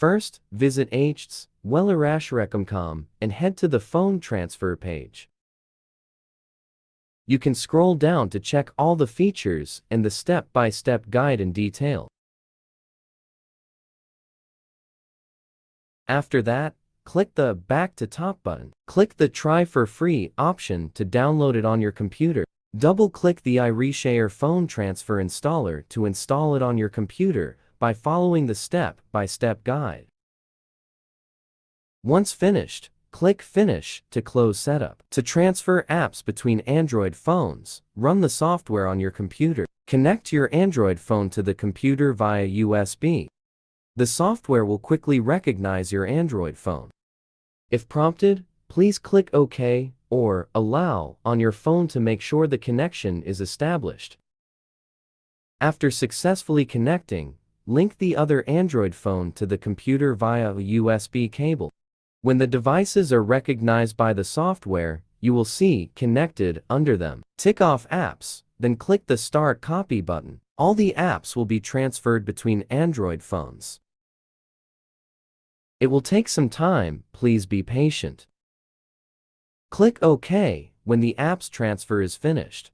First, visit iReaShare.com and head to the phone transfer page. You can scroll down to check all the features and the step-by-step guide in detail. After that, click the Back to Top button. Click the Try for Free option to download it on your computer. Double-click the iReaShare phone transfer installer to install it on your computer by following the step-by-step guide. Once finished, click Finish to close setup. To transfer apps between Android phones, run the software on your computer. Connect your Android phone to the computer via USB. The software will quickly recognize your Android phone. If prompted, please click OK or Allow on your phone to make sure the connection is established. After successfully connecting, link the other Android phone to the computer via a USB cable. When the devices are recognized by the software, you will see Connected under them. Tick off apps, then click the Start Copy button. All the apps will be transferred between Android phones. It will take some time, please be patient. Click OK when the apps transfer is finished.